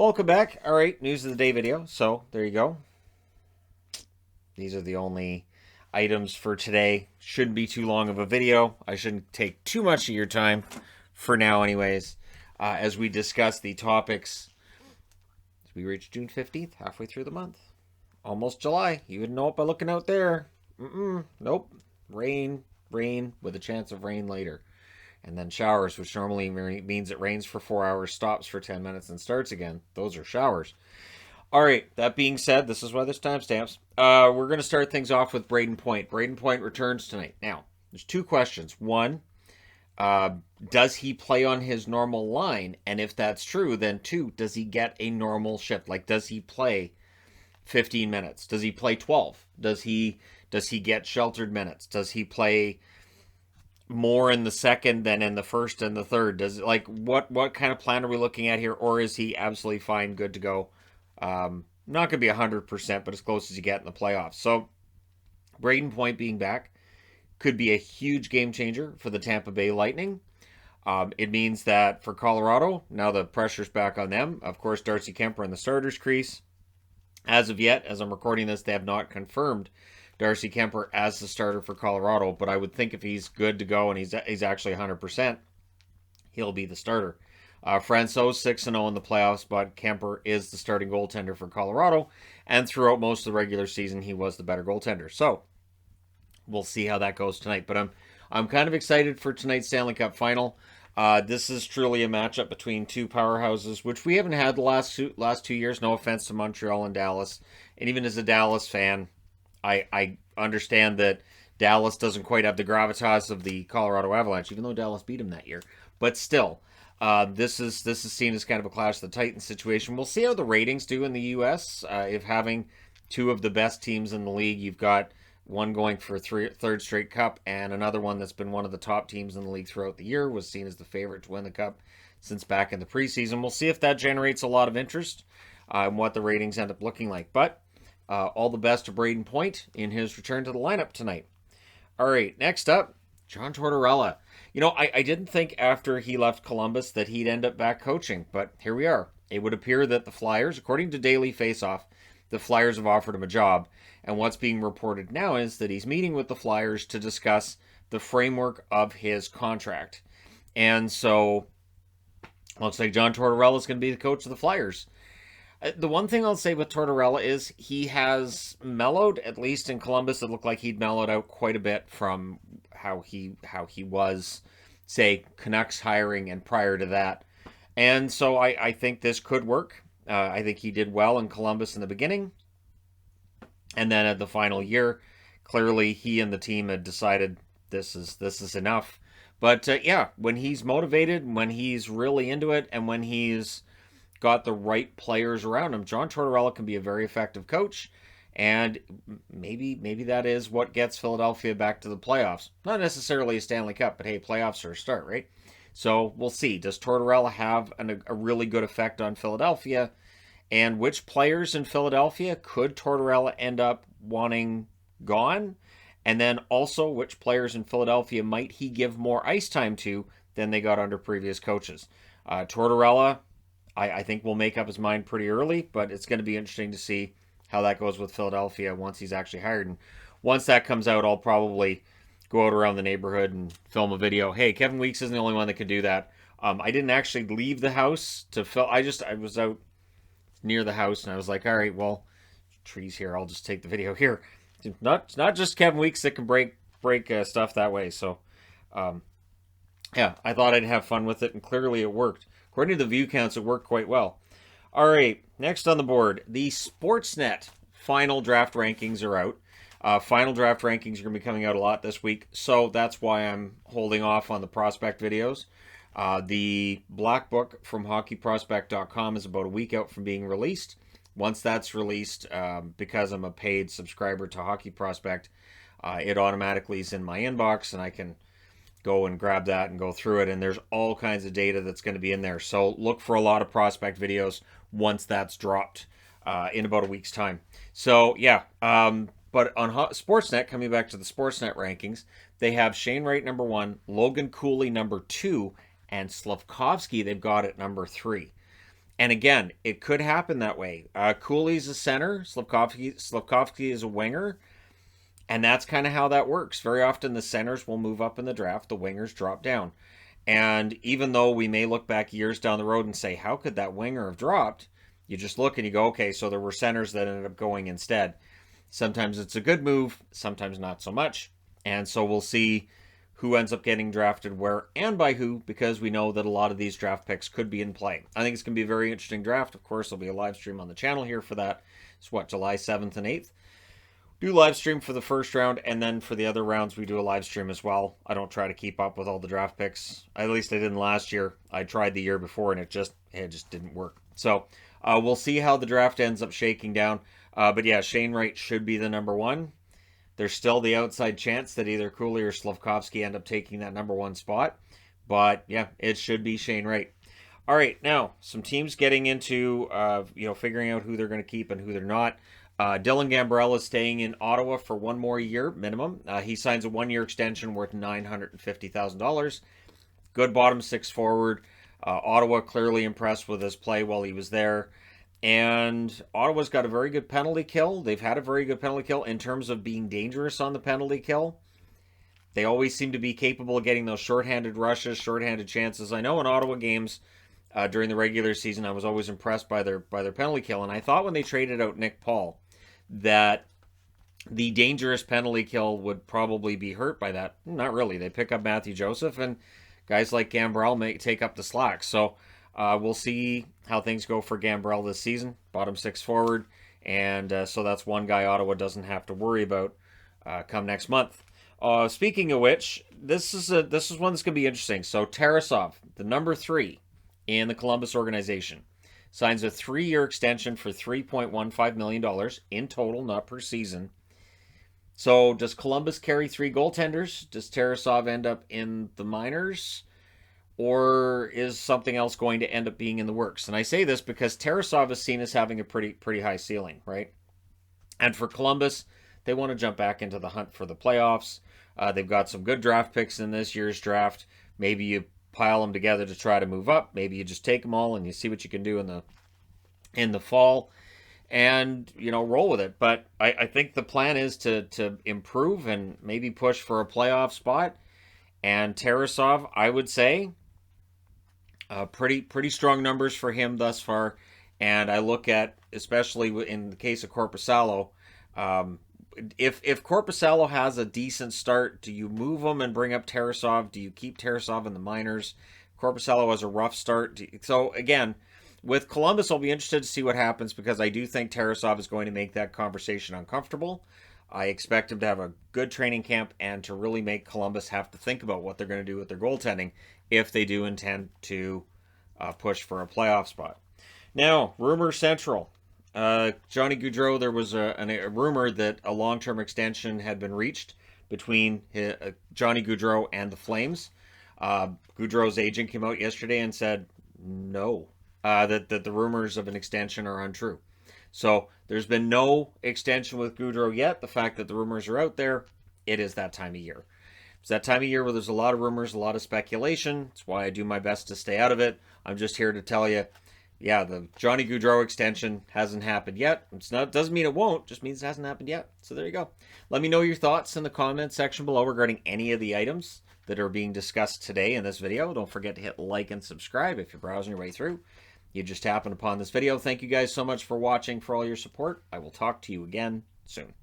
Welcome back. All right, news of the day video. So there you go. These are the only items for today. Shouldn't be too long of a video. I shouldn't take too much of your time for now anyways. As we discuss the topics as we reach June 15th, halfway through the month. Almost July. You would know it by looking out there. Nope. Rain with a chance of rain later. And then showers, which normally means it rains for 4 hours, stops for 10 minutes, and starts again. Those are showers. All right, that being said, this is why there's timestamps. We're going to start things off with Brayden Point. Brayden Point returns tonight. Now, there's two questions. One, does he play on his normal line? And if that's true, then two, does he get a normal shift? Like, does he play 15 minutes? Does he play 12? Does he get sheltered minutes? Does he play more in the second than in the first and the third? Does what kind of plan are we looking at here? Or is he absolutely fine, good to go? Not going to be 100%, but as close as you get in the playoffs. So Brayden Point being back could be a huge game changer for the Tampa Bay Lightning. It means that for Colorado, now the pressure's back on them. Of course, Darcy Kuemper in the starters crease. As of yet, as I'm recording this, they have not confirmed Darcy Kuemper as the starter for Colorado, but I would think if he's good to go and he's actually 100%, he'll be the starter. Francouz 6-0 in the playoffs, but Kuemper is the starting goaltender for Colorado, and throughout most of the regular season, he was the better goaltender. So we'll see how that goes tonight. But I'm kind of excited for tonight's Stanley Cup final. This is truly a matchup between two powerhouses, which we haven't had the last 2 years. No offense to Montreal and Dallas, and even as a Dallas fan, I understand that Dallas doesn't quite have the gravitas of the Colorado Avalanche, even though Dallas beat them that year. But still, this is seen as kind of a Clash of the Titans situation. We'll see how the ratings do in the U.S. If having two of the best teams in the league, you've got one going for third straight cup, and another one that's been one of the top teams in the league throughout the year, was seen as the favorite to win the cup since back in the preseason. We'll see if that generates a lot of interest and what the ratings end up looking like. But all the best to Brayden Point in his return to the lineup tonight. All right, next up, John Tortorella. You know, I didn't think after he left Columbus that he'd end up back coaching, but here we are. It would appear that the Flyers, according to Daily Faceoff, the Flyers have offered him a job, and what's being reported now is that he's meeting with the Flyers to discuss the framework of his contract. And so, looks like John Tortorella is going to be the coach of the Flyers. The one thing I'll say with Tortorella is he has mellowed, at least in Columbus. It looked like he'd mellowed out quite a bit from how he was, say, Canucks hiring and prior to that. And so I think this could work. I think he did well in Columbus in the beginning. And then at the final year, clearly he and the team had decided this is enough. But yeah, when he's motivated, when he's really into it, and when he's got the right players around him, John Tortorella can be a very effective coach, and maybe that is what gets Philadelphia back to the playoffs. Not necessarily a Stanley Cup, but hey, playoffs are a start, right? So we'll see. Does Tortorella have a really good effect on Philadelphia? And which players in Philadelphia could Tortorella end up wanting gone? And then also, which players in Philadelphia might he give more ice time to than they got under previous coaches? Tortorella, I think will make up his mind pretty early, but it's going to be interesting to see how that goes with Philadelphia once he's actually hired. And once that comes out, I'll probably go out around the neighborhood and film a video. Hey, Kevin Weeks isn't the only one that can do that. I didn't actually leave the house to film. I was out near the house, and I was like, all right, well, trees here, I'll just take the video here. It's not just Kevin Weeks that can break stuff that way. So, yeah, I thought I'd have fun with it, and clearly it worked. According to the view counts, it worked quite well. All right, next on the board, the Sportsnet final draft rankings are out. Final draft rankings are going to be coming out a lot this week, so that's why I'm holding off on the prospect videos. The Black Book from hockeyprospect.com is about a week out from being released. Once that's released, because I'm a paid subscriber to Hockey Prospect, it automatically is in my inbox, and I can go and grab that and go through it, and there's all kinds of data that's going to be in there. So look for a lot of prospect videos once that's dropped in about a week's time. So yeah, but on Sportsnet, coming back to the Sportsnet rankings, they have Shane Wright number 1, Logan Cooley number 2, and Slavkovsky they've got at number 3. And again, it could happen that way. Cooley's a center, Slafkovsky is a winger, and that's kind of how that works. Very often the centers will move up in the draft, the wingers drop down. And even though we may look back years down the road and say, how could that winger have dropped? You just look and you go, okay, so there were centers that ended up going instead. Sometimes it's a good move, sometimes not so much. And so we'll see who ends up getting drafted where and by who, because we know that a lot of these draft picks could be in play. I think it's going to be a very interesting draft. Of course, there'll be a live stream on the channel here for that. It's what, July 7th and 8th? Do live stream for the first round, and then for the other rounds we do a live stream as well. I don't try to keep up with all the draft picks. At least I didn't last year. I tried the year before and it just didn't work. So we'll see how the draft ends up shaking down. But yeah, Shane Wright should be the number one. There's still the outside chance that either Cooley or Slafkovsky end up taking that number one spot. But yeah, it should be Shane Wright. All right, now some teams getting into figuring out who they're going to keep and who they're not. Dylan Gambrell is staying in Ottawa for one more year minimum. He signs a one-year extension worth $950,000. Good bottom six forward. Ottawa clearly impressed with his play while he was there. And Ottawa's got a very good penalty kill. They've had a very good penalty kill in terms of being dangerous on the penalty kill. They always seem to be capable of getting those shorthanded rushes, shorthanded chances. I know in Ottawa games during the regular season, I was always impressed by their penalty kill. And I thought when they traded out Nick Paul that the dangerous penalty kill would probably be hurt by that. Not really. They pick up Matthew Joseph, and guys like Gambrell may take up the slack. So we'll see how things go for Gambrell this season. Bottom six forward. And so that's one guy Ottawa doesn't have to worry about come next month. Speaking of which, this is one that's going to be interesting. So Tarasov, the number 3 in the Columbus organization, signs a 3-year extension for $3.15 million in total, not per season. So does Columbus carry 3 goaltenders? Does Tarasov end up in the minors? Or is something else going to end up being in the works? And I say this because Tarasov is seen as having a pretty high ceiling, right? And for Columbus, they want to jump back into the hunt for the playoffs. They've got some good draft picks in this year's draft. Maybe you pile them together to try to move up. Maybe you just take them all and you see what you can do in the fall and, roll with it. But I think the plan is to improve and maybe push for a playoff spot. And Tarasov, I would say, pretty strong numbers for him thus far. And I look at, especially in the case of Korpisalo, if Korpisalo has a decent start, do you move him and bring up Tarasov? Do you keep Tarasov in the minors? Korpisalo has a rough start. So again, with Columbus, I'll be interested to see what happens because I do think Tarasov is going to make that conversation uncomfortable. I expect him to have a good training camp and to really make Columbus have to think about what they're going to do with their goaltending if they do intend to push for a playoff spot. Now, rumor central. Johnny Gaudreau, there was a rumor that a long-term extension had been reached between Johnny Gaudreau and the Flames. Gaudreau's agent came out yesterday and said no, that the rumors of an extension are untrue. So there's been no extension with Gaudreau yet. The fact that the rumors are out there, it is that time of year. It's that time of year where there's a lot of rumors, a lot of speculation. That's why I do my best to stay out of it. I'm just here to tell you, yeah, the Johnny Gaudreau extension hasn't happened yet. Doesn't mean it won't, just means it hasn't happened yet. So there you go. Let me know your thoughts in the comments section below regarding any of the items that are being discussed today in this video. Don't forget to hit like and subscribe if you're browsing your way through. You just happened upon this video. Thank you guys so much for watching, for all your support. I will talk to you again soon.